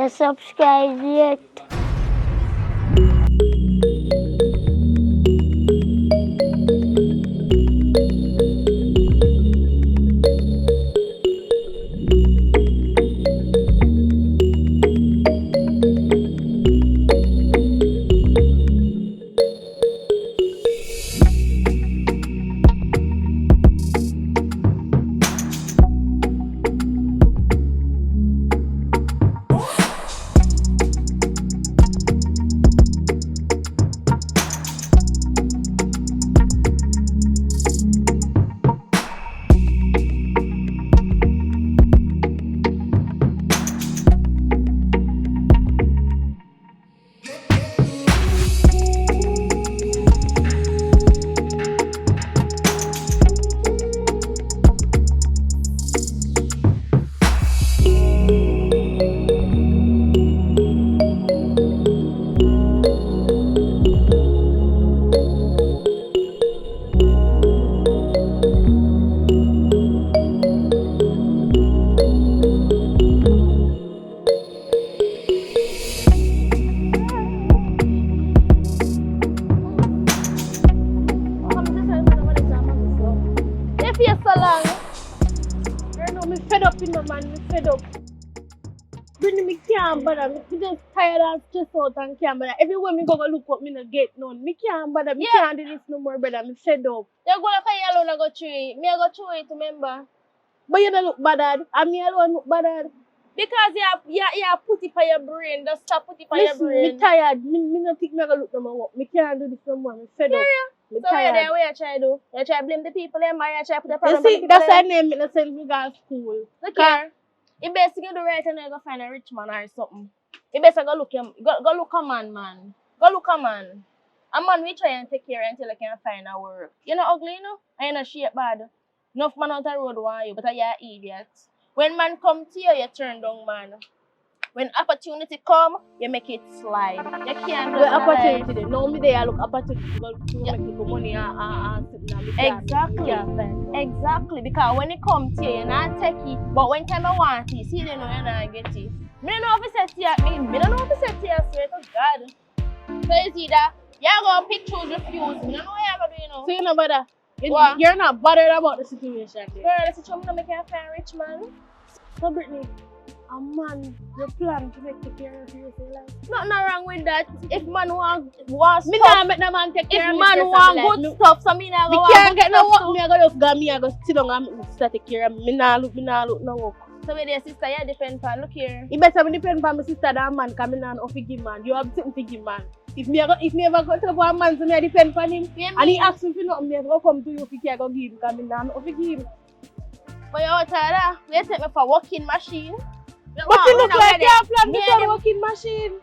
You subscribe yet? Me can't bother. Me just tired and stressed out and can't bother. Everywhere me go look up, me no get none. Me can't bother. Me can't do this no more, brother. Me fed up. You go like you alone, I go through it. Me I go through it, remember? But you don't look bothered. And me alone look bothered. Because you put it on your brain. Just stop put it on your brain. Me tired. Me not think me go look no more. Me can't do this no more. Me fed up. Me so tired. What you try to do? You try to blame the people, you try to put the problem You see, on the people. that's why name me no send me go to school. Look here. You best you do right and you go find a rich man or something. You best go look him. Go look a man. Go look a man. A man we try and take care until you can find a work. You know ugly, you know? And you know shape bad. Enough man out the road want you, but you're an idiot. When man come to you, you turn down man. When opportunity come, you make it slide. You can't do the opportunity there. No me there I look opportunity to make little money and sit down. Exactly. Exactly. Because when it come to you, you're not take it. But when time I want it, see they know you're not get it. Me don't know if it's set to me don't know if it's set to you, swear to God. So it's either you're gonna pick, choose, refuse. Me don't know what you're gonna do, you know. So you know bother. What? You're not bothered about the situation there. Girl, the situation don't make you find rich man. So Brittany, a man, you plan to make care of you for life. Nothing wrong with that. If man want me stuff, not make the man take care of if me. man want good stuff, so me not go want can't get no stuff work. Me I go just go me I go sit down and start take care of me. Me nah look no work. So with your sister, you depend on. Look here. It better me depend on my sister than man, because me nah no give man. You have something to give man. If me ever go to a man, so me I depend on him. Yeah, and he asks me for nothing, me I go come to you if you go give him, because me nah no give him. But you out there, you take me for working machine. But you look like you have planned for a working machine.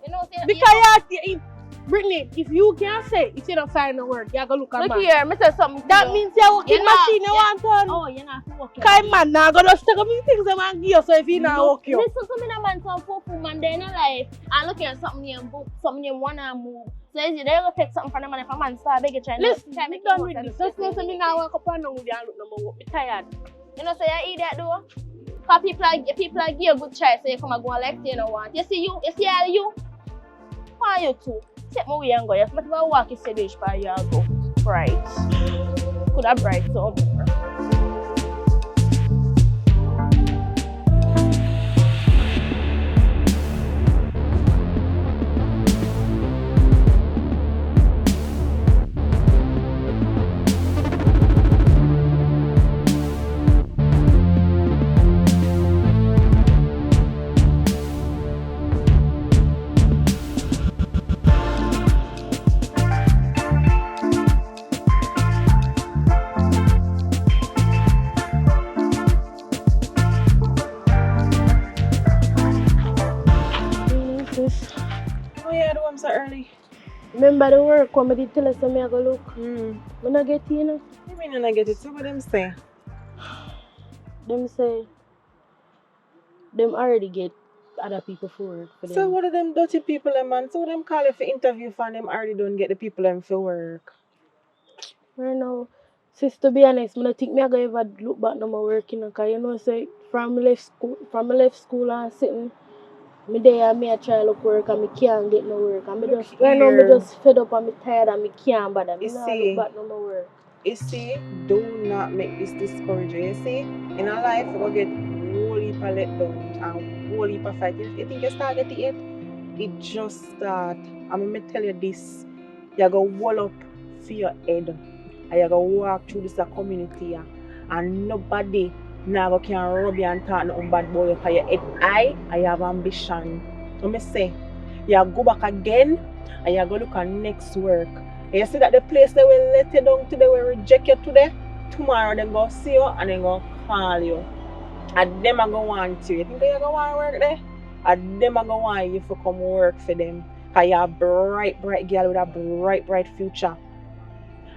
You know, because you Brittany, if you can't say, if you don't find no work, you go look at man. Look here, me say something. That means you're working machine, you want on. Oh, you're not working. Because man, now go just take up things that man give you, so if you not work you. Listen to me, that man, some poor man there in life. And look at something you book, something you want to move. So is it, they're going to take something from the man if a man start begging trying to listen, me done with this. Just know me now walk up and down with you and look no more. Me tired. You know, so you idiot though? Because people give you a good choice, so you come and go and like you don't want. You see all you? Why you too? Take my way and go. If I walk, you say this by you, I'll go. Bright. Could have bright so more. So early. Remember the work when I did tell us that I go look? I not get it, you know? You mean I get it? So what them say? Them say, them already get other people for work for them. So what are them dirty people, man? So them call you for interview for them already don't get the people them for work? I know. Sis, to be honest, I don't think I go ever look back at my work, you know, because you know, say, from I left school and sitting, Me there and me I try look work and me can't get no work. And me Look just right now me here. just fed up and me tired and me can't bother. Me You not see, look back no more work. You see, do not make this discourage you. You see, in a life, you're going to get whole heap of letdowns and whole heap of fight. You think you start getting it? It just start. I'm going to tell you this. You're going to wall up for your head. And you're going to walk through this community. And nobody now can rub you and talk nothing bad about you for your head. I have ambition. Let me say, you go back again and you're going to look at next work. And you see that the place they will let you down today, will reject you today, tomorrow they go see you and they go call you. And them are going to want you. You think you're going to want to work there? And them are going to want you to come work for them. Because you're a bright girl with a bright future.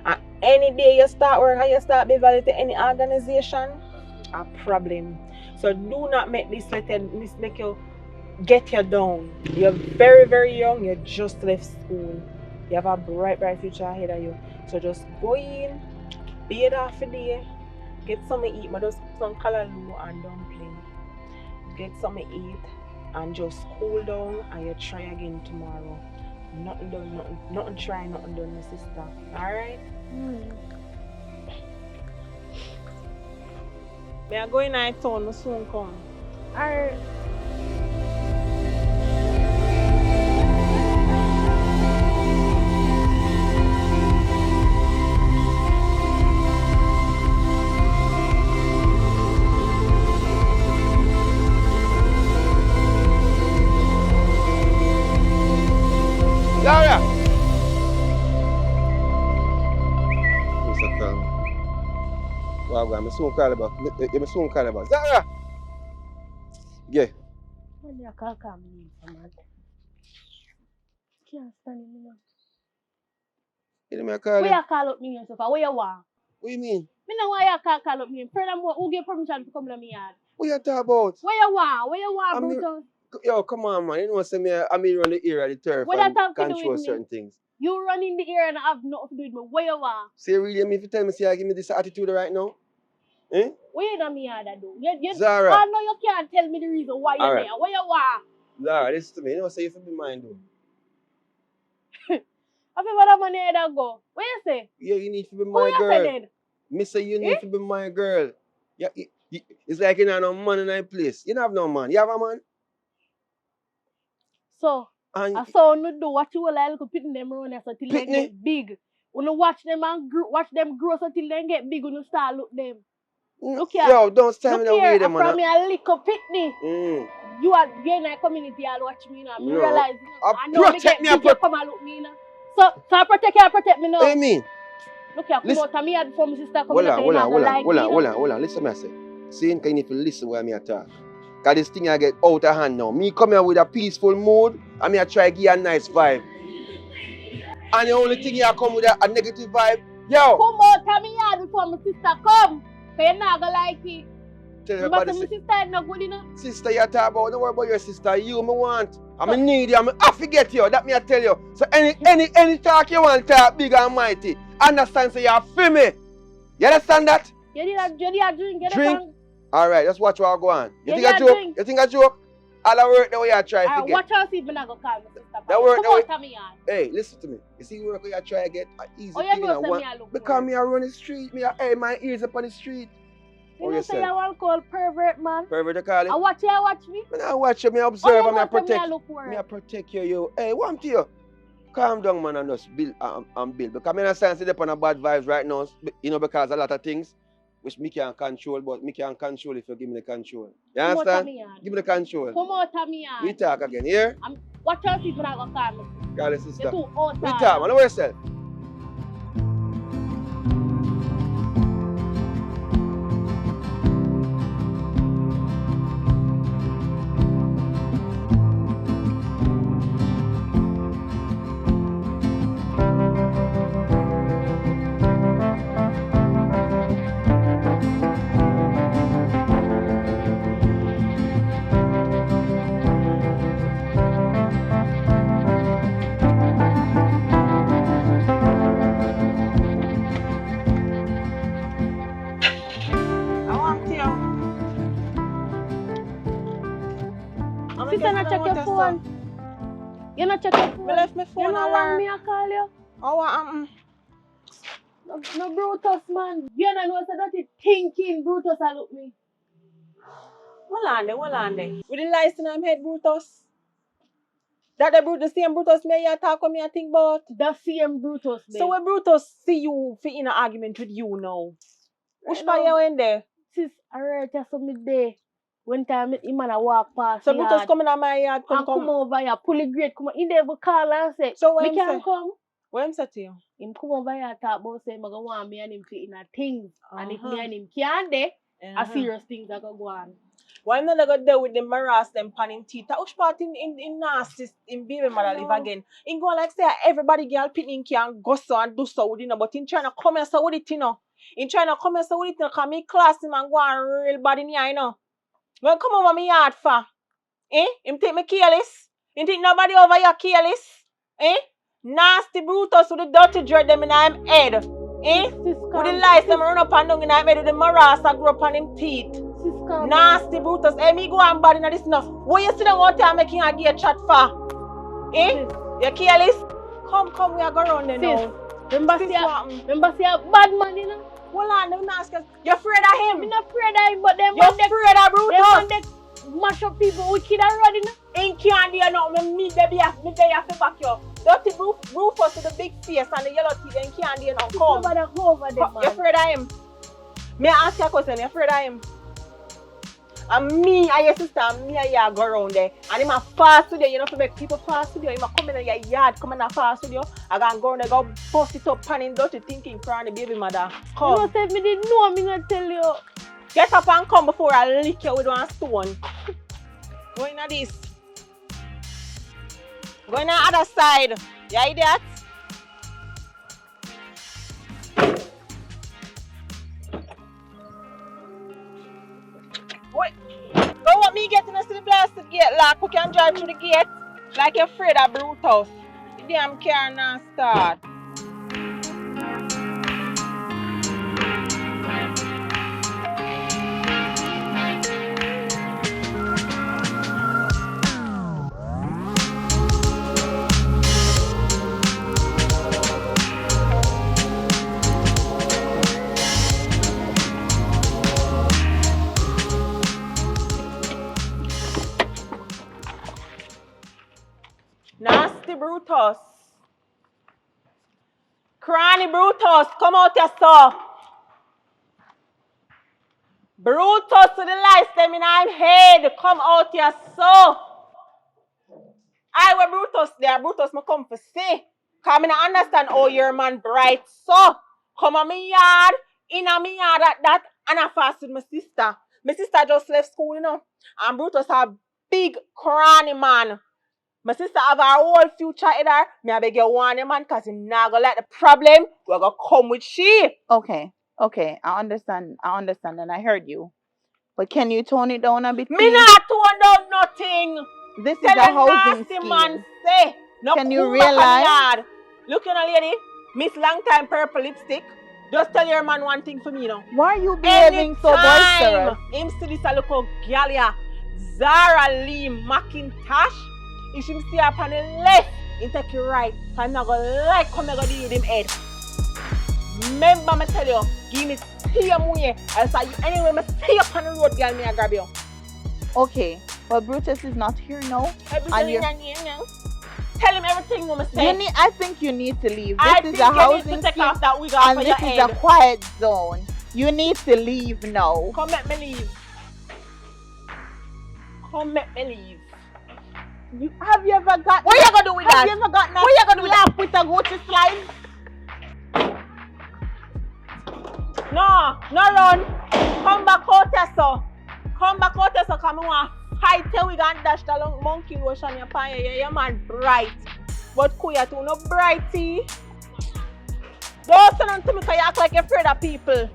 And any day you start work and you start be valued to any organization, a problem. So do not make this make you get you down. You're very young, you just left school. You have a bright future ahead of you. So just go in, bathe off a day, get something to eat, but just some callaloo and dumpling. Get something to eat and just cool down and you try again tomorrow. Nothing done, nothing try, nothing done, my sister. Alright? May I go in my town, I soon come. Alright. Zara! Mr. Calm. Wow, I'm soon call about. I'm soon call about. Zara! Yeah. When you call me, man. Can't stand it, man. You know me call Where him? you call up me and stuff? Where you want? What you mean? Me know why you call up me. Furthermore, who give permission to come to me yard? What you talk about? Where you want? Where you want, Brutus? Yo, come on, man. You know, say me, I mean, run the area, the turf, What and that have to do control with me? certain things. You run in the air and have nothing to do with me. Where you want? So you really mean if you tell me, say, I give me this attitude right now? Eh? Where you know me yard do? Zara. I know you can't tell me the reason why you're there. Where you want? Zara, listen to me. You know, say you feel be mine, though. I feel what I'm on here that go. What you say? Yeah, you need to be Who my you girl. say then? Me say you need to be my girl. Yeah, it's like you don't have no man in that place. You don't have no man. You have a man? So, And I saw you do what you will like to pitting them around there so till they get big. When you watch them and watch them grow so till they get big, when you start look them. Look here. Yo, don't stand me Look the way here, them, from man. me a little pitney. You are in a community, I'll watch me now. Me realize, I know me get big, you come and look me now. So I protect me now. What do you mean? Look here, come out to me and before my sister come Hold out, on. Listen to me, I say. See, you need to listen where I talk. Because this thing I get out of hand now. Me come here with a peaceful mood, and me I try to give you a nice vibe. And the only thing you come with a negative vibe, yo. Come out to me before my sister come. Because you're not going to like it. Tell everybody, my sister is not good enough. Sister, you talk about, don't worry about your sister. You me want. I need you. I forget you. That me I tell you. So any talk you want, talk big and mighty. Understand? So you feel me. You understand that? You need a drink. Drink. All right. Let's watch what go on. You think I joke? You think I joke? All the work the way I try to get. Watch out see if I'm going to call my sister. That work the way. Me hey, listen to me. You see work where I try to get an easy thing. You know, because me I run the street. My ears up on the street. You know say you want call pervert, man. Pervert, they call it. I watch you, watch me. I watch you, I observe, and I protect. I protect you. Hey, one to you. Calm down, man, and just build and build. Because I understand sit up on a bad vibes right now, you know, because a lot of things which me can't control, but me can control if you give me the control. You understand? Give me the control. Come out of me, we talk again, here? Watch out if you're not going to call me. Call the sister. You're too old. We talk, man, know yourself. check your phone. You not check your phone. Me left my phone You know at wrong work. me I call you. Oh, what happened? No Brutus man. You don't know so that it thinking Brutus I look me. Hold on there. With the lies in my head, Brutus. That the same Brutus me you talk with me I think about. The same Brutus there. So when Brutus see you fit in an argument with you now, which Right part now. you in there? Sis, alright, just so me there. One time him and I walk past So the Brutus yard. coming at my yard, And come over here, pull the grate, come on. He never call and say, So what me him can say? come. What him say to you? Him come over here talk about say, I go want me and him fit in a things. And if me Uh-huh. and him can't there, a Uh-huh. serious things that go on. Why not go there with them harass them pan him teeth? Which part in nasty in baby mother live again? In go like say everybody girl picking can go so and do so with it, but in trying to come here so with it, you know. In trying to come here so with it, cause me class him and go and real bad in here, you know. When come over me yard for? Him take me careless? You think nobody over here careless? Nasty Brutus with the dirty dread them in him head. With the lies them run up and down in him head with the morass I grew up on him teeth. Nasty Brutus. Me go and bad in this enough. What you sit down out there making a gear chat for? You careless? Come, we are going around there now. Remember say a bad man, you know? Hold on, let me ask you. You afraid of him? I'm not afraid of him, but them You afraid of Brutus? Them man mash up people wicked and running. Ain't can't do nothing. Me there have to back you. Dirty Rufus with the big face and the yellow teeth and can't do nothing. Come. Over them, man. You afraid of him? May I ask you a question? You afraid of him? And me and your sister and me and you go around there. And him a fast with you. You know, to make people fast with you. Him a come in your yard, come in a fast with you. I go and go around there, go bust it up, panning dirty thinking for the baby mother. Come. You know, say me didn't know, me not tell you. Get up and come before I lick you with one stone. Go in at this. Go in the other side. You idiot? Wait. Don't want me getting us to the blasted gate lock. We can drive through the gate like you're afraid of Brutus. The damn car now start. Nasty Brutus. Cranny Brutus, come out here, sir. Brutus to the lights, them in I'm head. Come out here, sir. I were Brutus there. Brutus me come for see. Cause me not understand how your man bright, so. Come on me yard, in a me yard at that, and I fast with my sister. My sister just left school, you know. And Brutus a big cranny man. My sister have her whole future in her. Me I beg you warn him, man, cause he not gonna like the problem. We're gonna come with she. Okay, I understand, and I heard you. But can you tone it down a bit, Me please? not tone down nothing. This is Tell a a housing nasty scheme. man say. No Can you cool back on the realize- yard. Look, you know, lady, Miss Longtime Purple Lipstick. Just tell your man one thing for me, you know. Why are you behaving so boisterous? Him see this a look how gal ya, Zara Lee McIntosh. If him see up on the left, he take you right. So I'm not gonna like come and go deal with him head. Remember me tell you, give me same way. I'll say you anyway, me see you up on the road, girl, me I grab you. Okay, but Brutus is not here now. Everything you're- in your name. Tell him everything you say. I think you need to leave. I This think is a you need housing to take scheme, off that wig off and of this your is head. a quiet zone. You need to leave now. Come let me leave. Come let me leave. Have you ever got? What you gonna do with Have that? you ever gotten a What you gonna do with slap with a Gucci slime? No run. Come back out here, so. Come back out here, so come on. Fight till we gonna dash the long monkey lotion your pan. Your man bright. But Kuya too, no brighty. Don't say nothing to me because you act like you're afraid of people.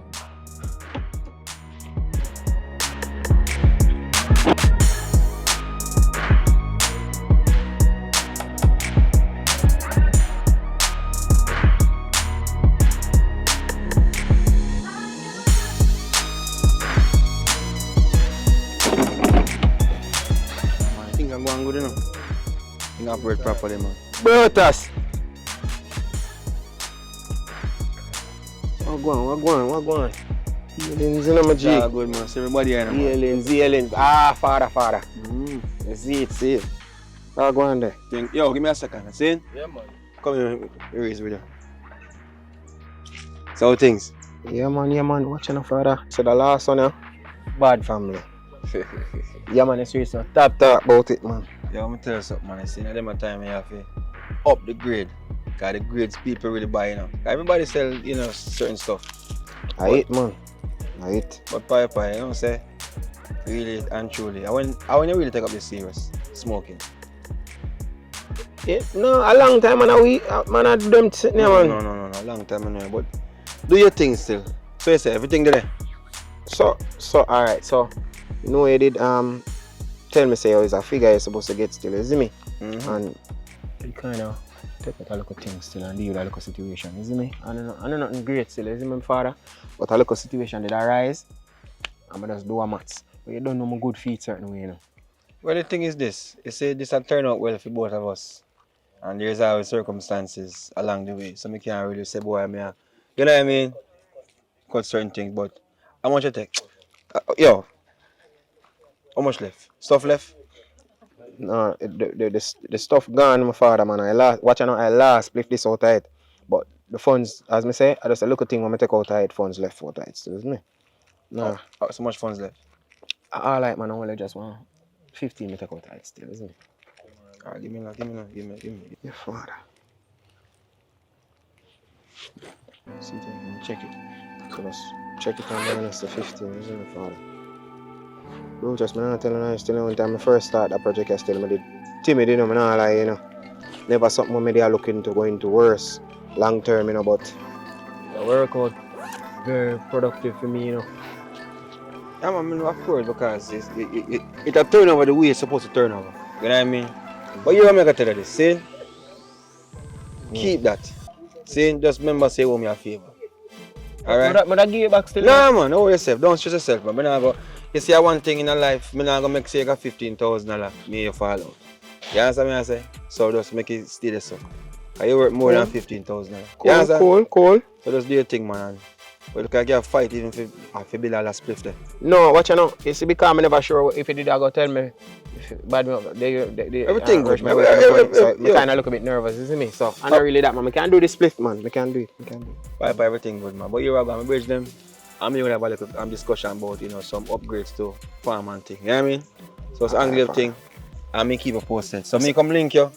I think I'm going good enough. You can operate properly, man. Brutus. What go on? Healings, you know, my G. Yeah, good, man. So everybody here, man. Healings. Ah, father. See it. What go on there? Yo, give me a second. See? Yeah, man. Come here, erase with you. So how things? Yeah, man. Watching the father. So the last one, yeah? Bad family. Yeah, man, it's serious. Talk about it, man. Yo, I'm gonna tell you something, man. I see now them time I have to up the grade. Cause the grades people really buy, you know. Everybody sell, you know, certain stuff. I eat, man. But pie, you know what I'm saying? Really and truly. I when you really take up this serious, smoking. Yeah, no, a long time, man. I do them sitting there, man. No, a long time, man. But do your thing still. So you say everything there. So, alright, so you know you did tell me say it's a figure you're supposed to get still, you see me? And you kinda take out a little thing still and deal with a little situation, you see me? I don't know nothing great still, you see me, father? But a little situation did arise, I'm just do a maths. But you don't know my good feet certain way, you know. Well, the thing is this. You say this will turn out well for both of us. And there's always circumstances along the way. So I can't really say, boy, you know what I mean? Cut certain things, but how much you take? Yo, how much left? Stuff left? No, the stuff gone, my father, man. I last split this out of it. But the funds, as me say, I just a little thing when I take out of it, funds left out of it still, isn't it? No. So much funds left? All right, man, I only just want 15 me take out of it still, isn't it? Alright, give me. Your father. See, check it. So just check it and minus the 15, isn't it, father? Bro, just me not telling you, still one time I first start that project, I still me did timid, you know, me not lie, you know. Never something where me they are looking to go into worse long term, you know, but the workout very productive for me, you know. Yeah, man, of course, because it a turn over the way it's supposed to turn over. You know what I mean? But you want me to tell you this, see? Keep that. See, just remember say what me a favor. Alright? But I give you back still. No, man, don't worry yourself. Don't stress yourself, man. You see, one thing in life, I'm not going to make say $15,000, me you fall out. You understand what I say? So just make it stay the so. Because you work more than $15,000. Cool. So just do your thing, man. But you can get a fight even if you build a last split there. No, watch you know. You see, because I'm never sure if you did, I go tell me. Bad me up. They everything good, man. So I kind of look a bit nervous, you see me? So I'm not really that, man. I can't do the split, man. I can't do it. Bye, everything good, man. But you're going to bridge them. I'm going to have a little discussion about, you know, some upgrades to farm and thing. You know what I mean? So it's an angle thing. And me keep it posted. So me come link you.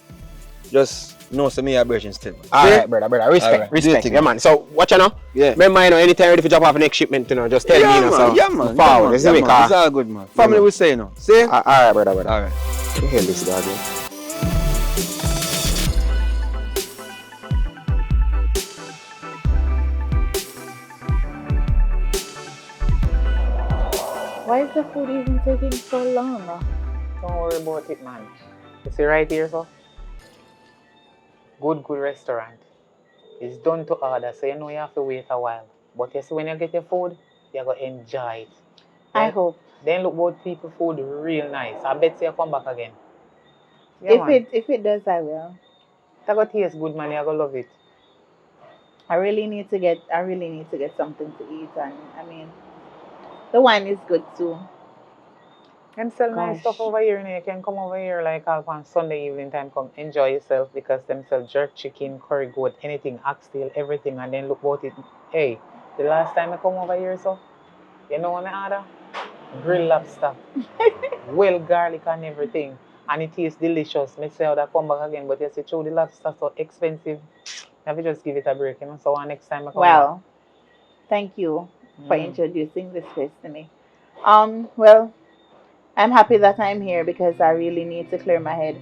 Just know some me a bridging still. Alright, brother. Respect. Yeah, man. So watch you know. Yeah. Remember, you know, anytime ready to drop off the next shipment, you know, just tell me, you know. So yeah, man. Forward, you see me, car. It's all good, man. Family will say, you know. See? Alright, brother. Alright. You hear this, dog? Why is the food even taking so long? Don't worry about it, man. You see right here, so? Good restaurant. It's done to order, so you know you have to wait a while. But you see, when you get your food, you're going to enjoy it. I hope. Then look about people food real nice. I bet you come back again. If it does, I will. It's going to taste good, man. You're going to love it. I really need to get something to eat, and I mean, the wine is good too. Can sell nice stuff over here, you can come over here like on Sunday evening time, come enjoy yourself, because them sell jerk chicken, curry goat, anything, oxtail, everything, and then look about it. Hey, the last time I come over here, so you know what I order? Grilled lobster. Well garlic and everything. And it tastes delicious. Me say how that come back again, but you see the lobster so expensive. Have you just give it a break, you know? So next time I come back. Thank you for introducing this place to me. Well, I'm happy that I'm here because I really need to clear my head.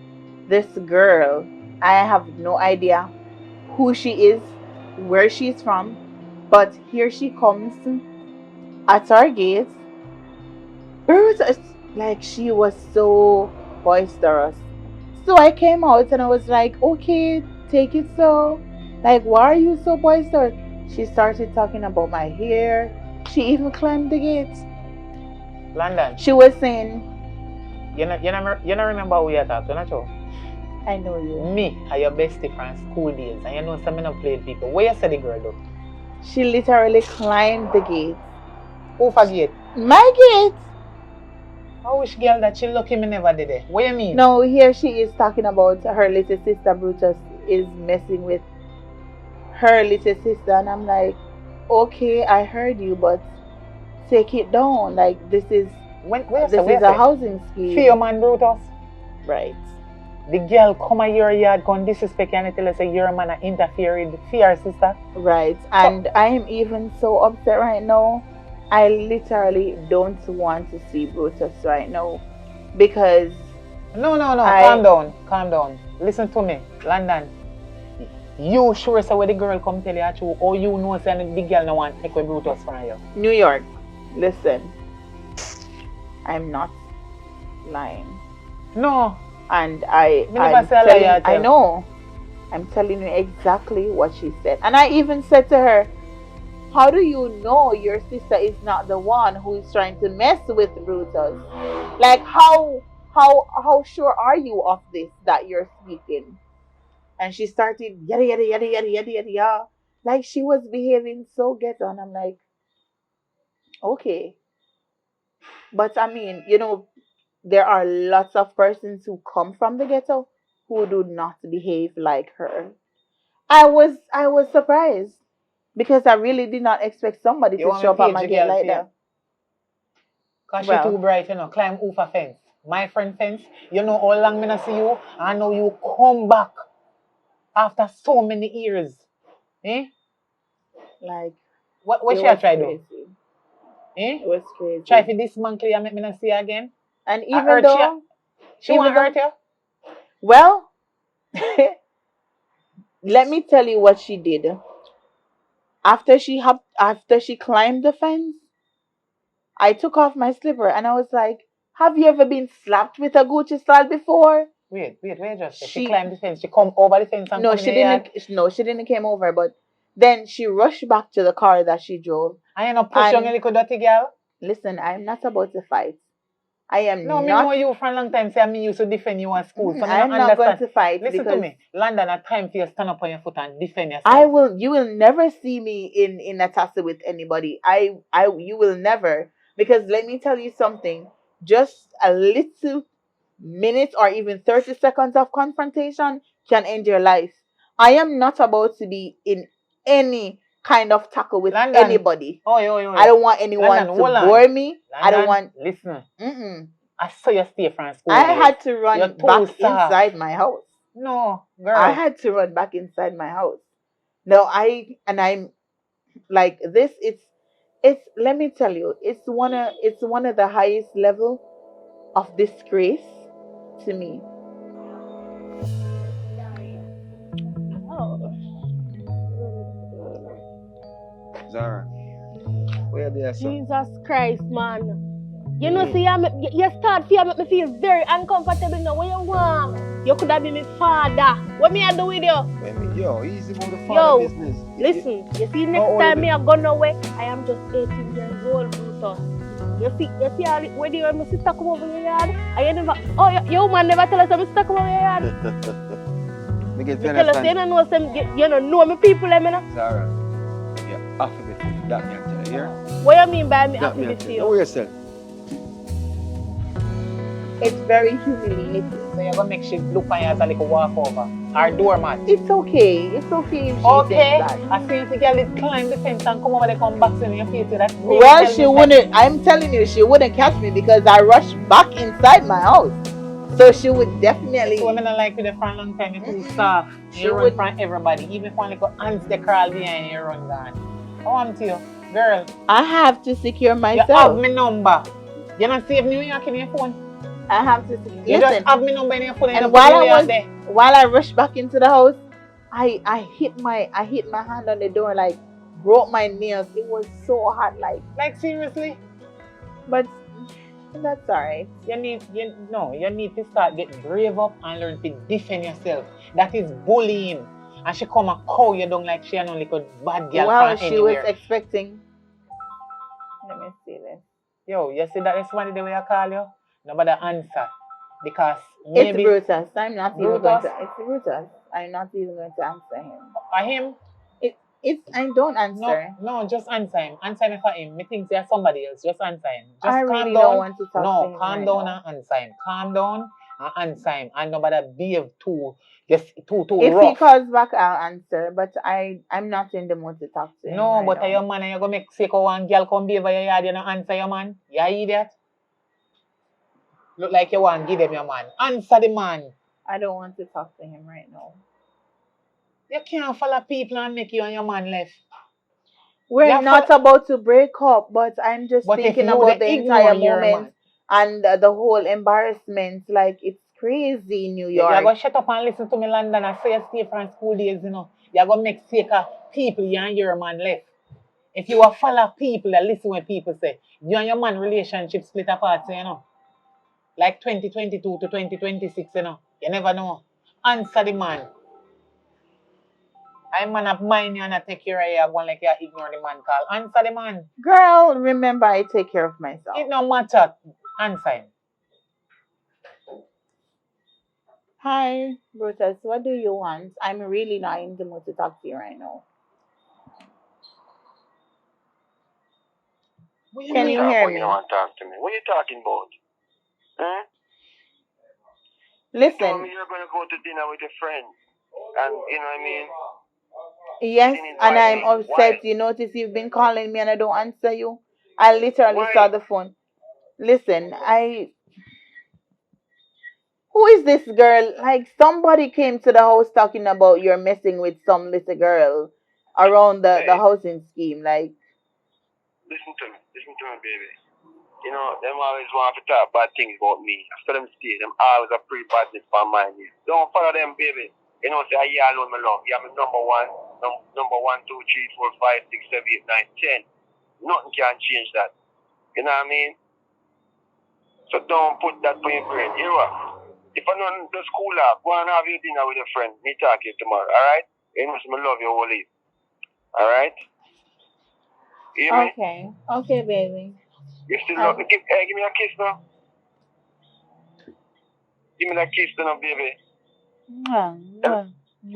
This girl, I have no idea who she is, where she's from, but here she comes at our gate. Like, she was so boisterous. So I came out and I was like, okay, take it so. Like, why are you so boisterous? She started talking about my hair. She even climbed the gate. London. She was saying, you don't remember who you talked to, not true? I know you. Me are your bestie from school days, and you know some men played people. Where you say the girl though? She literally climbed the gate. Who forget? My gate. I wish girl that she lucky me never did it. What you mean? No, here she is talking about her little sister Brutus is messing with her little sister, and I'm like, okay, I heard you, but take it down. Like this is a housing scheme. Fear man Brutus. Right. The girl come a your yard, gun disrespect and tell us say your man interfere with fear sister. Right. And I am even so upset right now. I literally don't want to see Brutus right now because No, calm down. Listen to me, London. You sure say where the girl come tell you true, or you know say the girl no want take away Brutus from you? New York, listen. I'm not lying. No. And I know. I'm telling you exactly what she said. And I even said to her, how do you know your sister is not the one who is trying to mess with Brutus? Like how sure are you of this that you're speaking? And she started yada yada yada yada yada yada yada. Like she was behaving so ghetto, and I'm like, okay. But I mean, you know, there are lots of persons who come from the ghetto who do not behave like her. I was surprised because I really did not expect somebody to show up at my gate like that. Cause she too bright, you know, climb over fence. My friend fence, you know how long me not see you, I know you come back after so many years. Eh? Like what she try to do? Eh? It was crazy. Try for this month and make me not see her again. And even though she want to hurt you? Well, let me tell you what she did. After she climbed the fence, I took off my slipper and I was like, have you ever been slapped with a Gucci style before? Wait, just she climbed the fence, she come over the fence and she didn't come over, but then she rushed back to the car that she drove. I ain't no push on a little dirty girl. Listen, I'm not about to fight. I am not. No, me know you for a long time. Say I used to defend you at school. So I'm not going to fight. Listen to me. London, a time for you to stand up on your foot and defend yourself. You will never see me in a tussle with anybody. You will never. Because let me tell you something. Just a little minute or even 30 seconds of confrontation can end your life. I am not about to be in any kind of tackle with anybody. I don't want anyone to bore me. I don't want. Listen. I saw you stay from school. I had to run back inside my house. No, girl. I had to run back inside my house. No, I'm like this. It's. Let me tell you, it's one of the highest level of disgrace to me. Zara, where there, sir? Jesus Christ, man. You know, see, you start to make me feel very uncomfortable now. What you want? You could have been my father. What me I do with you? Yo, easy about the father business. Listen, you see, next time me I go nowhere, I am just 18 years old, Brutus. You see, when my sister come over your yard, I never, your man never tell us my sister come over your yard. Me get tell us, you know me people, you know? Zara, yeah, affidavit, that me tell you, hear? What you mean by me affidavit to you? Know yourself. It's very humiliating. So you're gonna make she look on you as a little walkover. Or doormat. It's okay. It's okay if she thinks that. I see the girl climb the fence and come over there, come back in your face with that. Well, she wouldn't. I'm telling you, she wouldn't catch me because I rushed back inside my house. So she would definitely. So women are like with the front long time, you're too soft. You run from everybody. Even if one little ants they crawl behind you, run gone. I want to you, girl. I have to secure myself. You have my number. You not save New York in your phone. I have to. You just have my number in your phone. And while I rushed back into the house, I hit my hand on the door, like broke my nails. It was so hot, like seriously. But that's alright. You need to start getting brave up and learn to defend yourself. That is bullying. And she come and call you down like she an only good bad girl. Well, she was expecting. Let me see this. Yo, you see that is one the way I call you? Nobody answer. because It's maybe Brutus. I'm not even going Brutus? to. It's Brutus. I'm not even going to answer him. Him. I don't answer. No, just answer him. Answer him for him. Me think there's somebody else. Just answer him. Just I calm really down. don't want to talk to No, him calm right down now. and answer him. Calm down and answer him. And nobody behave too If rough. he calls back, I'll answer. But I'm not in the mood to talk to him. No, right but now. your man and you go make sick of one girl come be over your yard, you don't answer your man. You idiot. Look like you want to give them your man. Answer the man. I don't want to talk to him right now. You can't follow people and make you and your man left. We're not about to break up, but I'm just But if thinking you about dey the entire ignore your moment and the whole embarrassment. Like, it's crazy in New You're York. going to shut up and listen to me, London, and say you stay from school days, you know. You're going to make sick of people you and your man left. If you are follow people that listen when people say, you and your man relationship split apart, you know. Like 2022 to 2026, you know. You never know. Answer the man. I man of mine you and I take care of you, going like you ignore the man call. Answer the man. Girl, remember I take care of myself. It no matter. Answer him. Hi, Brutus, what do you want? I'm really not in the mood to talk to you right now. Can you hear me? You want to talk to me? What are you talking about? Huh? You told Listen, me you're going to go to dinner with your friend. And, you know what I mean? yes, didn't and invite I'm me. upset. Why? You notice you've been calling me and I don't answer you. I literally Why? saw the phone. Listen, who is this girl? Like, somebody came to the house talking about you're messing with some little girl around the Hey. housing scheme. Like, Listen to me, baby. You know, them always want to talk bad things about me. After them say, them always a pretty badness for mine. Don't follow them, baby. You know, say, yeah, I know my love. You're my number one, number 1, 2, 3, 4, 5, 6, 7, 8, 9, 10. Nothing can change that. You know what I mean? So don't put that for your brain. You know what? If I know the school up, go and have your dinner with your friend. Me talk to you tomorrow, alright? You know, I love you wholly. Alright? You hear me? okay, baby. You still love me? Give me a kiss now. Give me that kiss now, baby. Mwah.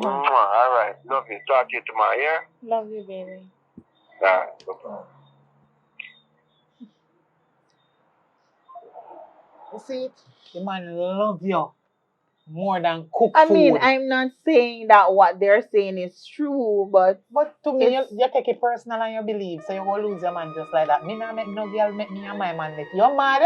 Alright, love you. Talk to you tomorrow, yeah? Love you, baby. Alright, no problem. You see it? The man love you more than cook I food. mean, I'm not saying that what they're saying is true, but to me, you take it personal and you believe, so you go lose your man just like that. Me not make no girl make me and my man make. You're mad?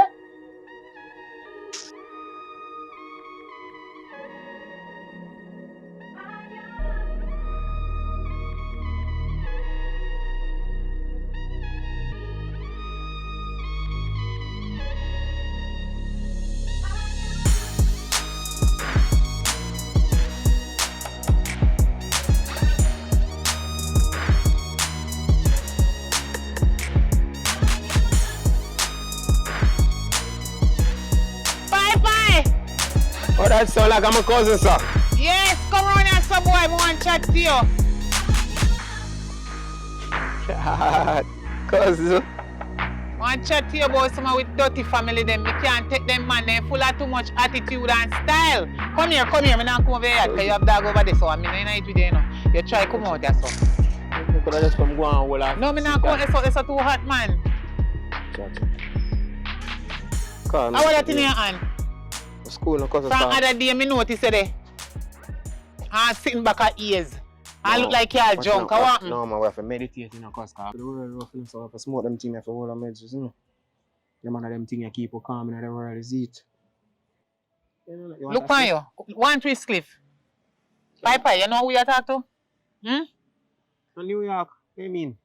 Oh, that sound like I'm a cousin, sir. Yes, come on here, some boy. I want to chat to you. Cousin. I want to chat to you about someone with dirty family. Them. You can't take them man. They full of too much attitude and style. Come here. Me not come over here because you have dog over there. So I'm in the night with you, you know. You try come out there, so. You could have just come go and hold off. No, me not come out there, so it's too hot, man. Call me. How are you in your hand? School, no cousin. From other day, me notice there. And sitting back at ears. I look like you're drunk. How want me? No, man, we have to meditate, you know, because the world rough, so we have to smoke them things, we have to hold our meds, you know. Them one of them things you keep you calm in the world is it. You know, Look on you. 1 3 Cliff. Piper, you know who you talk to? From New York, what do you mean?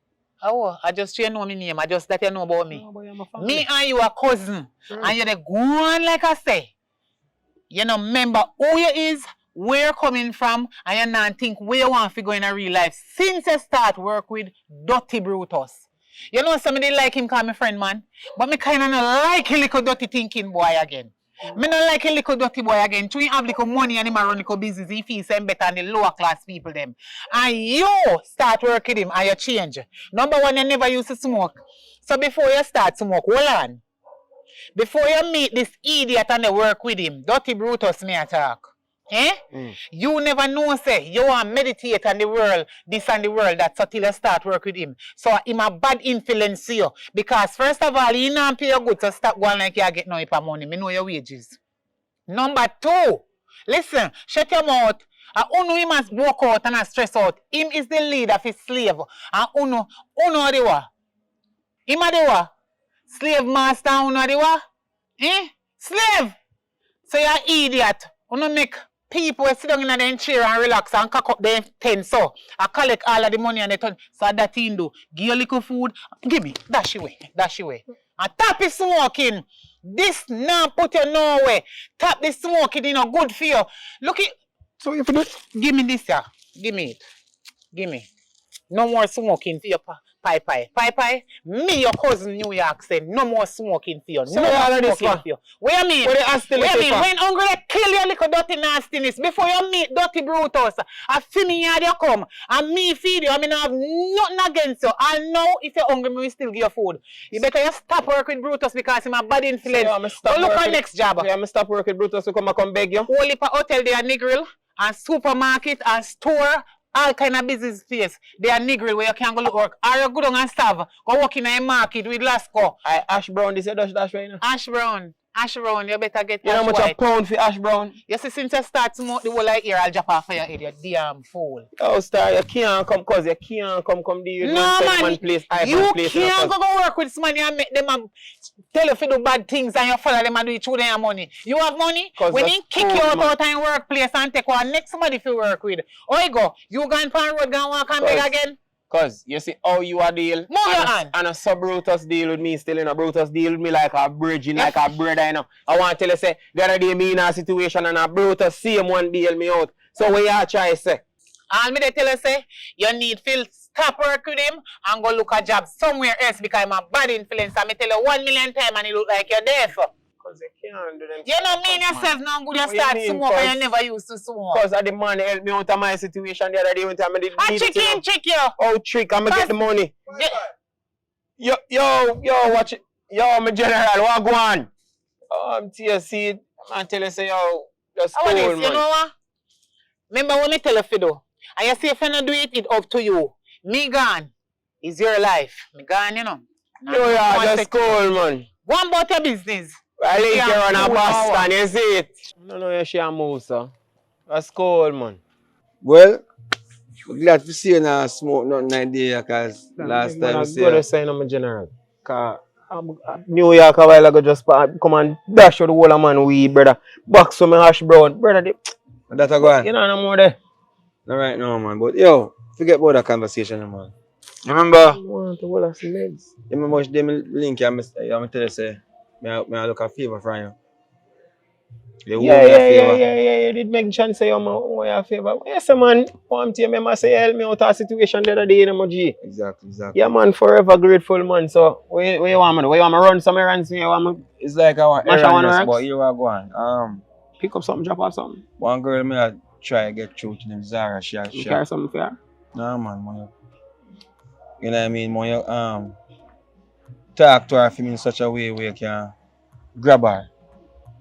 Oh, I just you know my name. I just that you know about me. No, but you're my family. Me and you are cousin. Sure. And you're the go on like I say. You know, remember who you is, where you're coming from, and you not think where you want to go in a real life. Since you start work with Dirty Brutus. You know somebody like him call me friend, man. But me kind of not like a little dirty thinking boy again. Me not like a little dirty boy again. So he have little money and him run little business. He feels him better than the lower class people them. And you start work with him and you change. Number one, you never used to smoke. So before you start smoke, hold on. Before you meet this idiot and they work with him, Dirty Brutus may talk. Eh? You never know, say, you want to meditate on the world, this and the world, that so till you start work with him. So him a bad influence to you. Because first of all, he not pay you good, so stop going like you get no hyper money. Me know your wages. Number 2, listen, shut your mouth. And uno he must walk out and stress out. Him is the leader of his slave. And uno the what? Him a the what? Slave master, uno the what? Eh? Slave! So you're idiot. Uno make people sit down in their chair and relax and cock up their tent so I collect all of the money and they turn. So that thing do. Give you a little food. Give me. Dash away. And tap is smoking. This now put you nowhere. Tap the smoking, good for you. Look it. So if you do it, Give me this, yeah. Give me it. Give me. No more smoking for your pie. Pie. Me, your cousin New York said, no more smoking for you. So No all more of this smoking for? for you. What you mean? what the hostility What you mean? for? When hungry, they kill your little dirty nastiness before you meet Dirty Brutus. I see me here, you come. And me feed you. I mean, I have nothing against you. I know if you're hungry, me will still give you food. You better just stop working with Brutus because he's a bad influence. So, I'm stop Go look at working- next job. Yeah, I'm stop working with Brutus to come beg you. Whole heap of hotel, they are Negril, and supermarket, and store, all kind of business space. They are Negril where you can go look work. Or you go down and starve, go work in a market with Lasco. I Ash Brown, this is dash right now. Ash Brown, you better get You know how Ash much a White. pound for Ash Brown? You see, since you start smoke the whole like here, I'll jump off of your head, you damn fool. Oh, star, you can't come cause you can't come deal with No, man, one place, you place. can't go work with somebody and make them tell you to do bad things and you follow them and do it through their money. You have money? 'Cause When that's he kick you cool, out man. of your workplace and take one next somebody to work with. Oh, you go. You go and pan road, go and walk and beg 'Cause- again. Cause you see how you a deal. Move your hand. And a sub Brutus deal with me still in a Brutus deal with me like a bridging, like a brother, you know. I want to tell you say the other day me in a situation and a Brutus same one deal me out. So what you try to say? All me they tell you say, you need to stop work with him and go look a job somewhere else because I'm a bad influence. I me tell you 1,000,000 times and you look like you're there for. Cause you can't do them. You know mean yourself now good you What you start mean, smoke and cause- you never used to smoke. Cause of the man help me out of my situation the other day when I did A need to chicken know. trick you. Oh trick, I'ma get the money. Yo, watch it. Yo, my general, what go on? I'm TSC. Man tell you say yo, just How cool, this, man. you know what? Remember what me tell you to do. And you say if you not do it, it's up to you. Me gone. It's your life. Me gone, you know. Yo, yeah, just cool, man. Go on about your business. I link Yeah, you on a cool Boston, hour. you see it? No, you share move, sir. That's cool, man. Well, I'm glad to see you now smoke nothing like there because last time I I'm see good you. to sign on my general. Cause New York a while ago just come and dash out the whole of man weed, brother. Box for me hash brown. Brother, That a go on. you know no more there. All right, no, man. But yo, forget about that conversation, man. You remember? I want to hold us legs. You remember much them link you, I'm tell you, say, may I look a favor from you. You owe me a favor. Yeah. You did make chance say, oh, my favor. Yes, man. I'm to remember say, help me out of a situation the other day in my G. Exactly. Yeah, man, forever grateful, man. So, where you want me to? Where you want me to run some errands? You want me It's like our Mash a one errand, works? but you are going. pick up something, drop off something? One girl me I try to get through to them Zara. She You carry something for her? Nah, man, you know what I mean? Man, you talk to her for me in such a way where you can grab her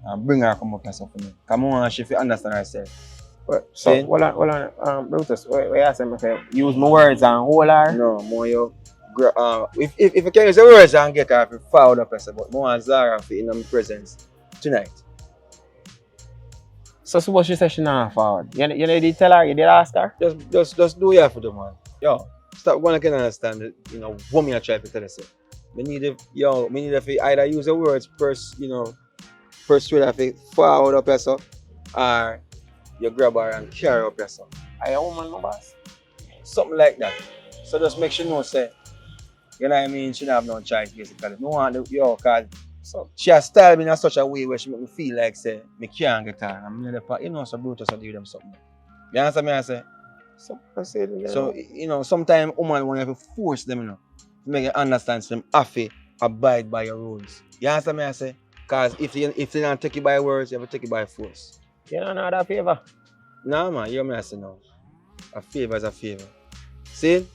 and bring her come up and stuff for me. Come on, she feel understand herself. So, See? hold on, Brutus, what you say, myself? Use my words and hold her? No, more you if you can use the words and get her to forward up and stuff, but more Zara for in my presence tonight. So suppose she says she not forward. You did tell her, you did ask her? Just do it for the man. Yo, stop going to understand it, what me I try to tell you. Me need to either use the words persuade her to forward up yourself, or you grab her and carry up yourself. I a woman, my boss. Something like that. So just make sure say, you know what I mean, she don't have no choice basically. No one cause so she has styled me in such a way where she make me feel like say me can't get her. And so Brutus will do them something. You understand me I say? So, I said, So, sometimes women want you to force them, to make you understand them have to abide by your rules. You understand me I say? Because if they don't take it by words, you have to take it by force. you don't know that favor? Nah, man, you hear me I say no. A favor is a favor. See?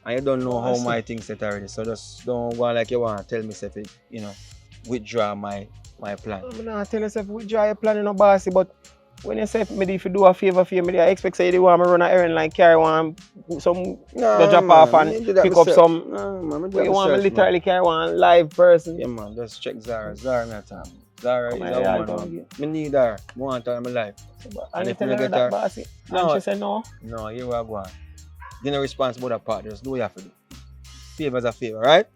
And you don't know how my things set already. So just don't go on like you want to tell me stuff, withdraw my plan. I'm not telling yourself withdraw your plan, you know, bossy, but when you say if you do a favor for me, I expect say you want me run an errand like carry one some go drop off and pick up some. No, man, You want me literally carry one live person. Yeah, man, just check Zara. Zara, me time. Zara is Come a here, woman, I'll man. Me need her. I want her in my life. And if me you tell her that, bossy, No. and she say no. No, here we go on. You're not responsible for that part. Just do what you have to do. Favor's a favor, right?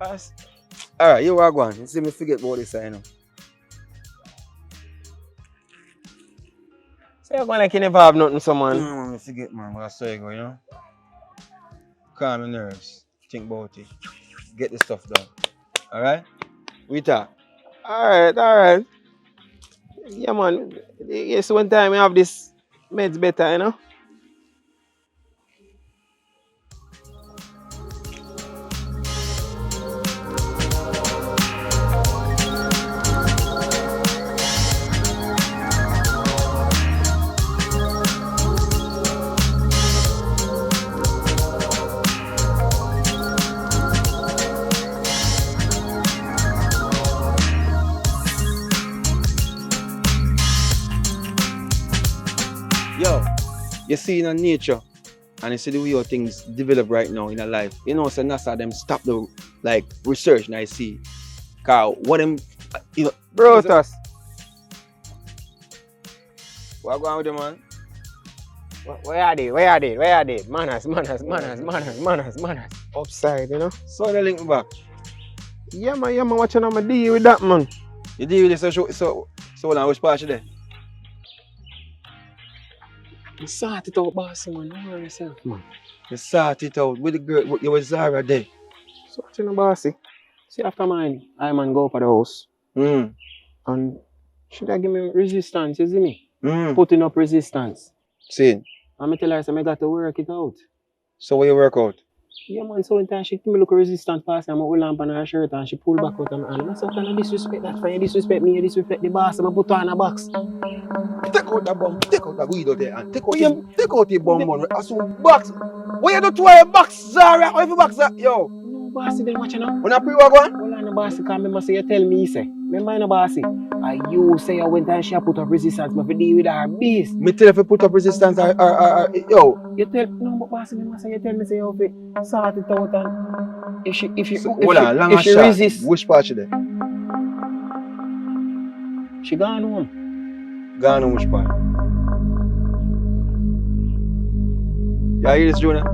Boss. Alright, here we go on. You see me forget about this, you know. So you're going like you never have nothing, someone. No, man, I forget, man. But I saw you go, you know. Calm your nerves. Think about it. Get the stuff done. Alright? We talk. Alright. Yeah, man. Yes, one time we have this meds better, you know. Yo, you see in nature and you see the way how things develop right now in a life. You know, so NASA them stop the research and I see. Cause what them you know Brutus. what going with them, man? Where are they? Manners. Upside, you know. So they link me back. Yeah, man, watching on my deal with that, man. You deal with this so hold on, which part you there? You sort it out, boss, man. Don't worry yourself, man. You sort it out with the girl, you was Zara there. So what you know, bossy? See, after mine, I man go up at the house. And should I give me resistance, you see me? Putting up resistance. See? And I tell her, I got to work it out. So what you work out? Yeah, man, so one time she give me look a resistance pass and I put lamp on her shirt and she pull back out and I said, can you disrespect that friend? You disrespect me, you disrespect the boss, and I put her in a box. Take out that bomb, take out that weed out there and take out the bomb, man. I saw box. What you do to a box, Zara? What if you box that? Yo. No, bossy, then watch you now. When I pre-work one? Hold on, bossy, because remember say you tell me, say. Remember, no, bossy. And you say you went and she put up resistance, but if deal with her beast. Me tell if you put up resistance, yo. You tell, no, but bossy, remember say you tell me, say you have to sort it out and if she resist. Which part she there? She gone home. Gone home which part? You hear this, Jonah?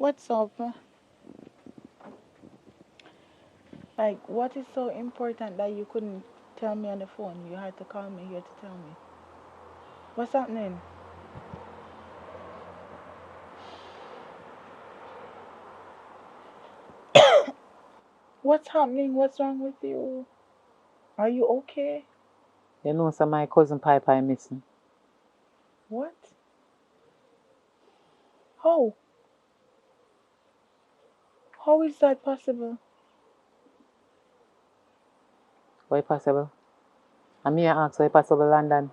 What's up? Like, what is so important that you couldn't tell me on the phone? You had to call me here to tell me. What's happening? What's happening? What's wrong with you? Are you okay? You know, so my cousin Piper is missing. What? How? How is that possible? How possible? And me ask how possible London.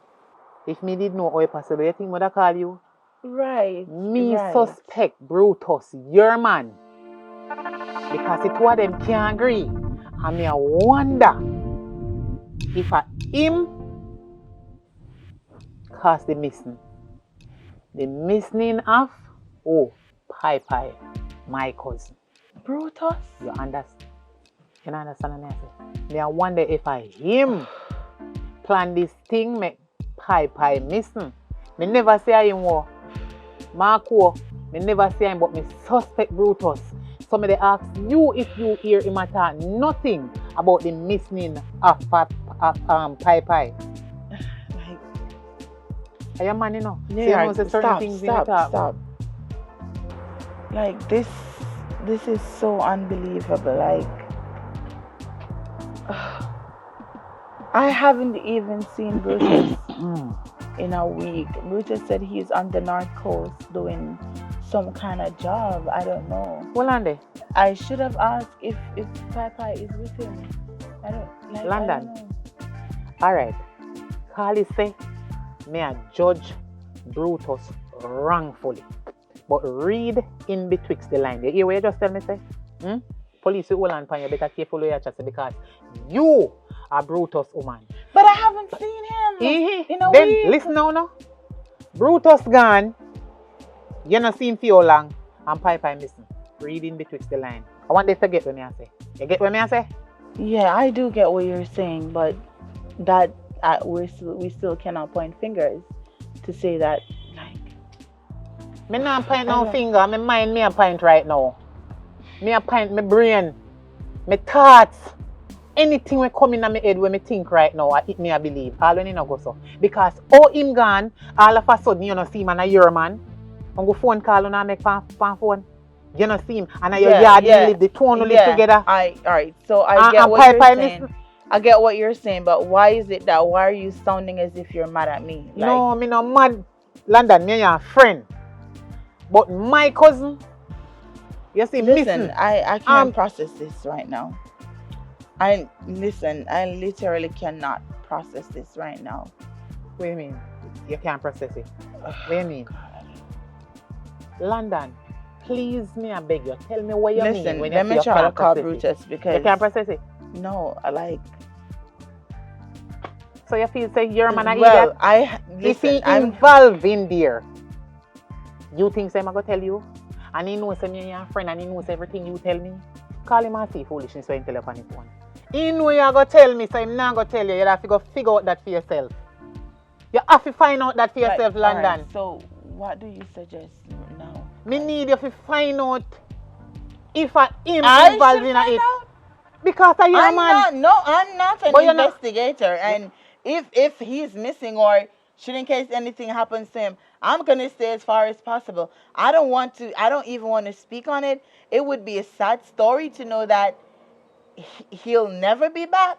If me did know how possible, you think would I call you? Right. Me right. suspect Brutus, your man. Because the two of them can't agree. And me I wonder if him cause the missing. The missing of Piper, my cousin. Brutus? You understand? You understand what I say? Me I wonder if him plan this thing make Piper missing. Me never say him war. Marco, me never say him, but me suspect Brutus. So me they ask you if you hear him at all nothing about the missing of Piper. Are you man, you know? Yeah, so you know, certain things in the talk. Stop. Like this is so unbelievable. Like I haven't even seen Brutus in a week. Brutus said he's on the North Coast doing some kind of job. I don't know. London. I should have asked if Papa is with him. I don't like London. I don't know. Alright. Carly say me a judge Brutus wrongfully. But read in betwixt the line. You hear what you just tell me say? Police will hold on you better careful what you just say because you are Brutus woman. But I haven't seen him in a Then week. listen now. Brutus gone. You not seen for how long and Piper missing. Read in betwixt the line. I want them to get what me I say. You get what me I say? Yeah, I do get what you're saying, but that we still cannot point fingers to say that like. Me not point no finger. Me mind me a point right now. Me a point my brain, my thoughts. Anything we come in my head when me think right now, it me I believe. All when it not go so. Because him gone, all of a sudden you know see him and a year man. On go phone call and I make pan phone. You know see him and your yard live the two only live together. Alright. So I get what you're saying. I get what you're saying, but why is it that why are you sounding as if you're mad at me? Like, no, me not mad. London, me your friend. But my cousin, you see, listen, missing. I can't process this right now. I literally cannot process this right now. What do you mean? You can't process it. What do you mean? London, please me I beg you, tell me what you mean when you let me try to call Brutus because you can't process it. No, like. So you feel say your man well, if he involved in there, you think say I'm gonna tell you, and he knows me your friend and he knows everything you tell me. Call him and see foolishness when you tell up on his phone. He know you're gonna tell me, so I'm not gonna tell you. You have to go figure out that for yourself. You have to find out that for yourself, London. Right, so what do you suggest now? Me need you to find out if him involved in it. Because I am man. I'm not an investigator, and if he's missing or should in case anything happens to him, I'm gonna stay as far as possible. I don't even want to speak on it. It would be a sad story to know that he'll never be back,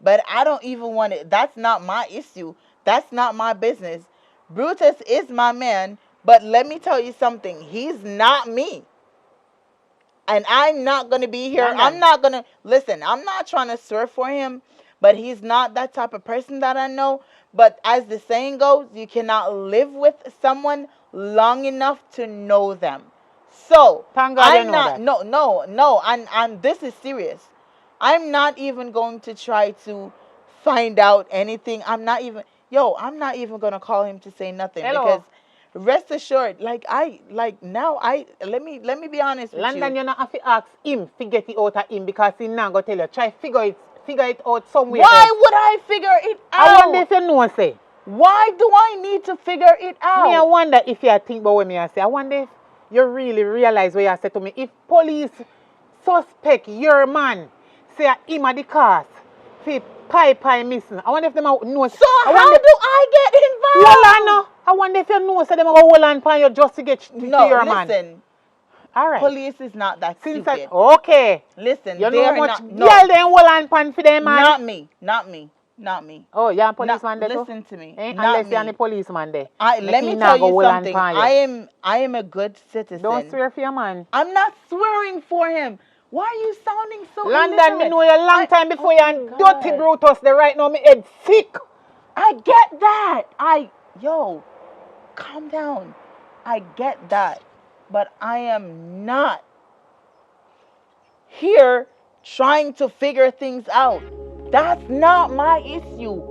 but I don't even want it. That's not my issue. That's not my business. Brutus is my man, but let me tell you something. He's not me. And I'm not going to be here. I'm not going to, listen, I'm not trying to surf for him, but he's not that type of person that I know. But as the saying goes, you cannot live with someone long enough to know them. So, thank God I'm not, no, and this is serious. I'm not even going to try to find out anything. I'm not even going to call him to say nothing. Hello. Because rest assured, let me be honest with you. London, you not have to ask him to get it out of him because he not going to tell you. Try figure it out somewhere. Why would I figure it out? I wonder if you know say. Why do I need to figure it out? Me, I wonder if you think about what me I say. I wonder if you really realize what you said to me. If police suspect your man, say him at the cars, say Piper missing. I wonder if them know. So how do I get involved? Well, I wonder if you know, so them go hold on for you just to get to your man. Listen. All right. Police is not that stupid. Okay. Listen, you know how much girl them hold on pan for them, man? Not me. Oh, you're a policeman there too? Listen to me. Unless you're a policeman there. Let me tell you something. I am a good citizen. Don't swear for your man. I'm not swearing for him. Why are you sounding so London, me know you a long time before you and dirty Brutus there right now. Me head sick. I get that. Calm down. I get that. But I am not here trying to figure things out. That's not my issue.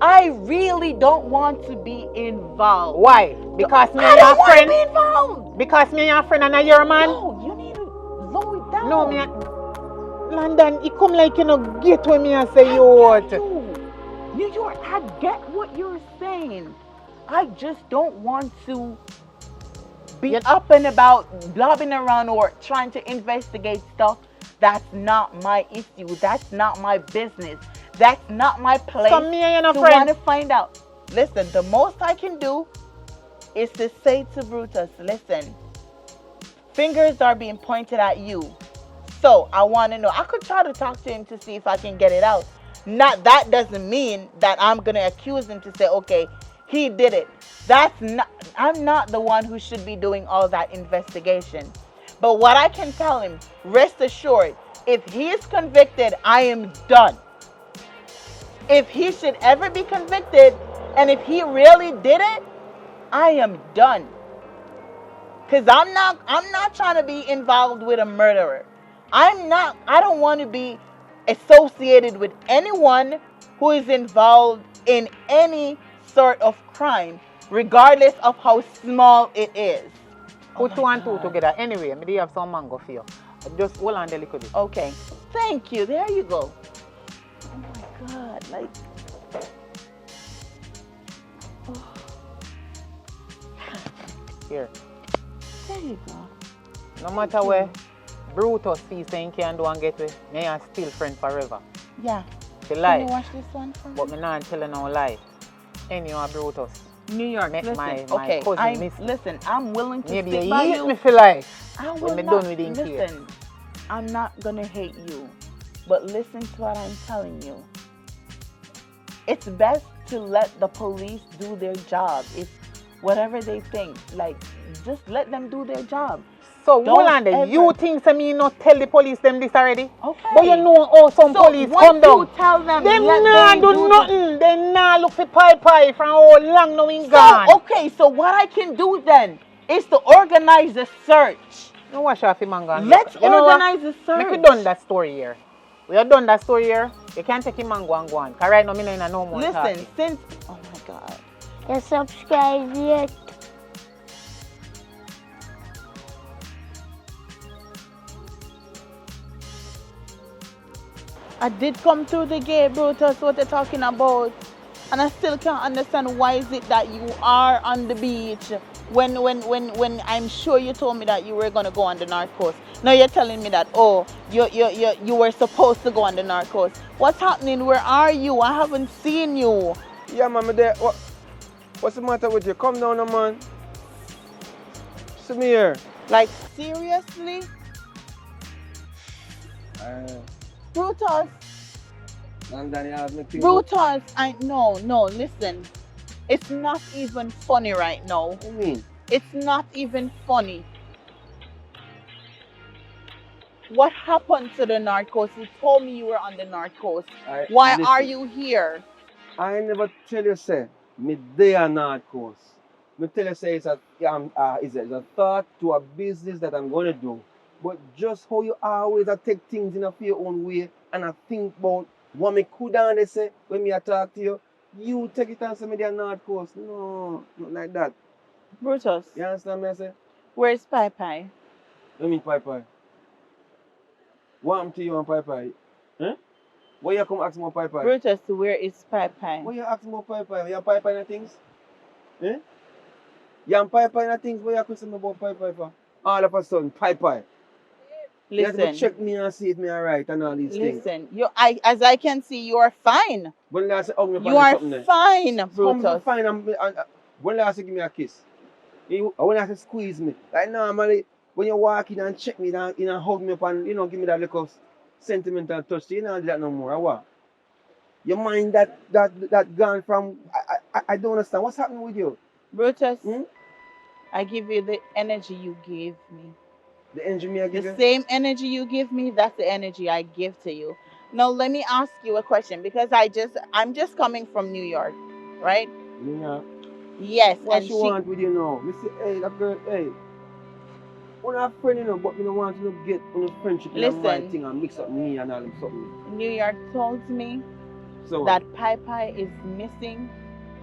I really don't want to be involved. Why? Because me and your friend. Be involved. Because me and your friend and you're a man. No, you need to slow it down. No, me. London, it come like you know get when me and say you what. New York, I get what you're saying. I just don't want to be up and about, blobbing around or trying to investigate stuff. That's not my issue. That's not my business. That's not my place so me and to want to find out. Listen, the most I can do is to say to Brutus, listen, fingers are being pointed at you. So I want to know. I could try to talk to him to see if I can get it out. Not that doesn't mean that I'm gonna accuse him to say, okay, he did it. That's not. I'm not the one who should be doing all that investigation. But what I can tell him, rest assured, if he is convicted, I am done. If he should ever be convicted, and if he really did it, I am done. Cause I'm not trying to be involved with a murderer. I don't want to be associated with anyone who is involved in any sort of crime, regardless of how small it is. Put 2 and 2 together. Anyway, I have some mango for you. Just hold on a little bit. Okay. Thank you. There you go. Oh my God. Like. Oh. Here. There you go. No matter where Brutus sees saying can do and get away, me and still friend forever. Yeah. The Can lie. you watch this one for me? But me not telling no lie. Anyhow, Brutus. New York, Met listen, my okay, cousin miss. listen, I'm willing to Maybe stick you by hate you. me for life. I when will me not, done with him here. listen, I'm not gonna hate you, but listen to what I'm telling you. It's best to let the police do their job. If whatever they think, like, just let them do their job. So, Don't hold on there. ever- You think me not tell the police them this already? Okay. But you know how some So police once come down. you tell them, Them let nah them do nothing. They nah look for pie from how long now in gone. So, okay, so what I can do then is to organize a search. No wash off him and go. Let's You know what? organize a search. Make we done that story here. We have done that story here. You can't take him and go and go on. Cause right now, me no in a no more Listen, talking. since, oh my God. You subscribe yet? I did come through the gate, Brutus, what they're talking about. And I still can't understand why is it that you are on the beach when I'm sure you told me that you were gonna go on the North Coast. Now you're telling me that, oh, you were supposed to go on the North Coast. What's happening? Where are you? I haven't seen you. Yeah, man, me there. What's the matter with you? Come down, man. See me here. Like, seriously? Brutus, And then you have me think. Brutus, no, listen. It's not even funny right now. What do you mean? It's not even funny. What happened to the North Coast? You told me you were on the North Coast. Why are you here? I never tell you, say, me there North Coast. Me tell you, say, it's a thought to a business that I'm going to do. But just how you always take things in your own way and I think about what me could and they say when me talk to you, you take it and say me there North Coast. No, not like that. Brutus, You understand me I say? where's Pai Pai? What you mean Pai Pai? What happened to you and Pai Pai? Huh? Why you come ask me about Pai Pai? Brutus, where is Pai Pai? Why you ask me about Pai Pai? You have Pai Pai in the things? Eh? You have Pai Pai in the things? Why you ask me about Pai Pai for? All of a sudden, Pai Pai. You have to Listen, check me and see if me alright and all these things. listen. As I can see, you are fine. When last hug me You are fine, I'm Brutus. fine. When last you give me a kiss? When last you squeeze me? Like normally, when you walk in and check me down, you know, hug me up and give me that little sentimental touch. You don't do that no more. Or what? Your mind that gone from. I don't understand. What's happening with you? Brutus, Hmm? I give you the energy you gave me. The energy me I give The you? same energy you give me, that's the energy I give to you. Now let me ask you a question because I'm just coming from New York, right? Yeah. Yes, What and you want with you now? Me say, hey, that girl, hey. We're not friends, but we don't want to get on a friendship in the right Listen. thing and mix up me and all them something. New York told me So that Pai Pai is missing,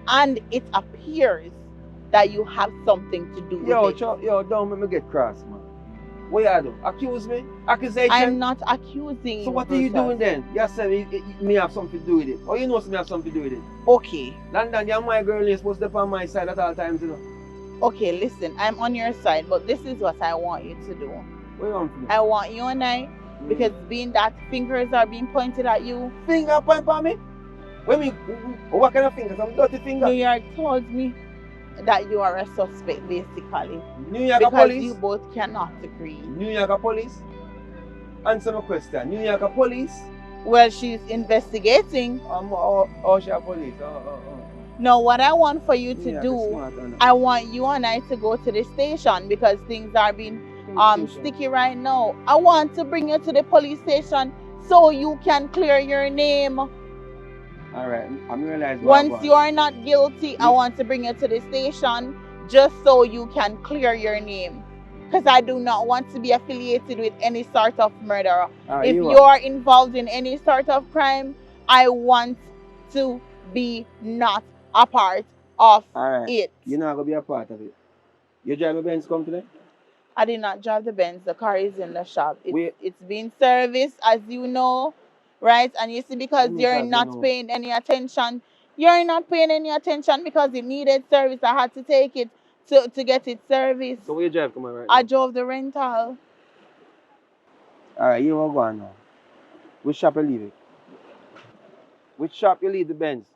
and it appears that you have something to do with it. Don't make me get cross, man. What you do? Accuse me? Accusation? I'm not accusing you. So what are you Brutus. doing then? You said me have something to do with it. Or you know me have something to do with it. Okay. London, you're my girl, you're supposed to be on my side at all times, you know. Okay, listen, I'm on your side, but this is what I want you to do. What you want to do? I want you and I, because being that fingers are being pointed at you, Finger point for me? What kind of fingers? I'm dirty finger. New York told me that you are a suspect, basically. New York Because police? you both cannot agree. New York police? Answer my question. New York police? Well, she's investigating. Oh, she a police. Now, what I want for you New to York is do, smart, Anna. I want you and I to go to the station because things are being sticky right now. I want to bring you to the police station so you can clear your name. Alright, I'm realizing Once you are not guilty, I want to bring you to the station just so you can clear your name. Because I do not want to be affiliated with any sort of murderer. If you are involved in any sort of crime, I want to be not a part of it. You're not going to be a part of it. You drive a Benz come today? I did not drive the Benz. The car is in the shop. It's been serviced, as you know, right? And you see, because you're not paying any attention, because it needed service. I had to take it to get it serviced. So where you drive come on right I now? drove the rental. Alright, you will go on now. Which shop you leave it? Which shop you leave the Benz?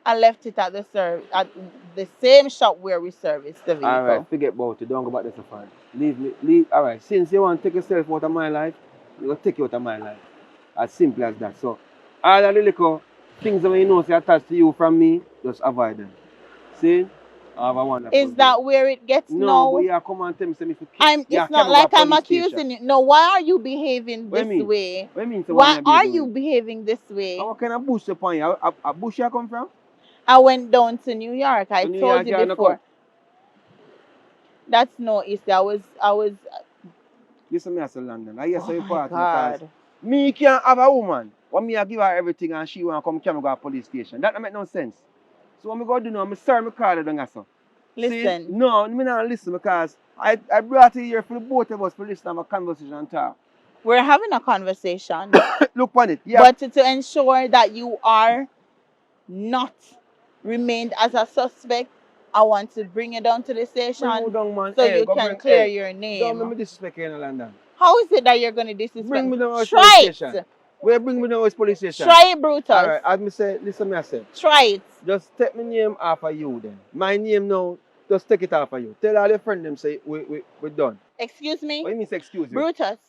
I left it at the same shop where we serviced the vehicle. Alright, forget about it. Don't go back there so far. Leave. Alright, since you want to take yourself out of my life, you're going to take you out of my life. As simple as that. So, all of the little things that you know say attached to you from me, just avoid them. See? I have a wonderful Is that where it gets No, now? but you come and tell me if you It's not like I'm accusing you. No, why are you behaving this way? What you mean? Why are you behaving this way? What kind of bush upon you? A bush you come from? I went down to New York. I told you before. That's no issue. I was. Listen, me, I say London. I hear Oh so my part God. because me can't have a woman. When me I give her everything and she want to come carry me go to police station. That don't make no sense. So what me go do now? Me sorry me call her down here, so. Listen. See? No, me not listen because I brought you here for the both of us to listen to a conversation and talk. We're having a conversation. Look on it. Yeah. But to ensure that you are not remained as a suspect, I want to bring you down to the station so you can clear your name. Don't make me disrespect you in London. How is it that you're going to disrespect? Bring me down to Try police it. station. Where bring me down to police station? Try it, Brutus. Alright, as me say, listen me I say. Try it. Just take my name off of you then. My name now, just take it off of you. Tell all your friends them say we're done. Excuse me? What do you mean say excuse you? Brutus,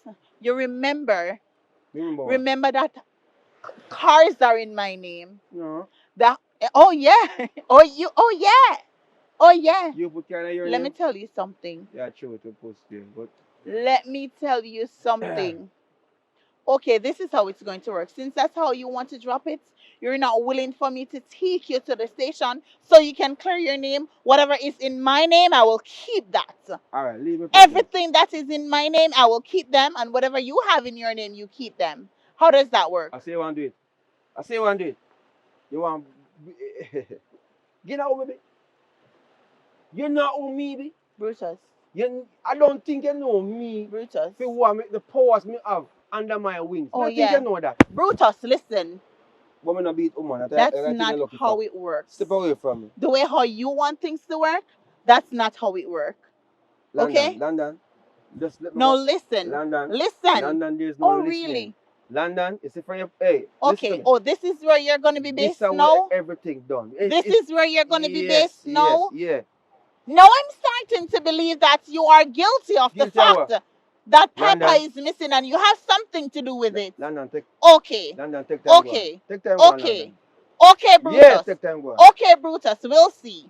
you remember Remember that cars are in my name. No. Oh yeah. Oh yeah. You put car in your Let name? me tell you something. Yeah, true to post there, but Let me tell you something. Okay, this is how it's going to work. Since that's how you want to drop it, you're not willing for me to take you to the station so you can clear your name. Whatever is in my name, I will keep that. alright, leave it. Everything that is in my name, I will keep them. And whatever you have in your name, you keep them. How does that work? I say you want to do it. You want get out, baby. You know who me be? Brutus. I don't think you know me. Brutus. For what the powers me have under my wings. Oh, I think you know that. Brutus, listen. Woman a beat woman. That's not how it works. Step away from me. The way how you want things to work, that's not how it works. Okay? London. Just let me No, go. listen. London. Listen. London, there's no Oh, listening. really? London, it's for your hey. Okay. Oh, this is where you're going to be based this is now? where everything done. This is where you're going to be based now? Yeah. Now I'm starting to believe that you are guilty of the fact that Peppa is missing and you have something to do with it. London, take Okay. London, take time. Okay. Take time. Okay. Okay, Brutus. Yeah, take time. Okay, Brutus. We'll see.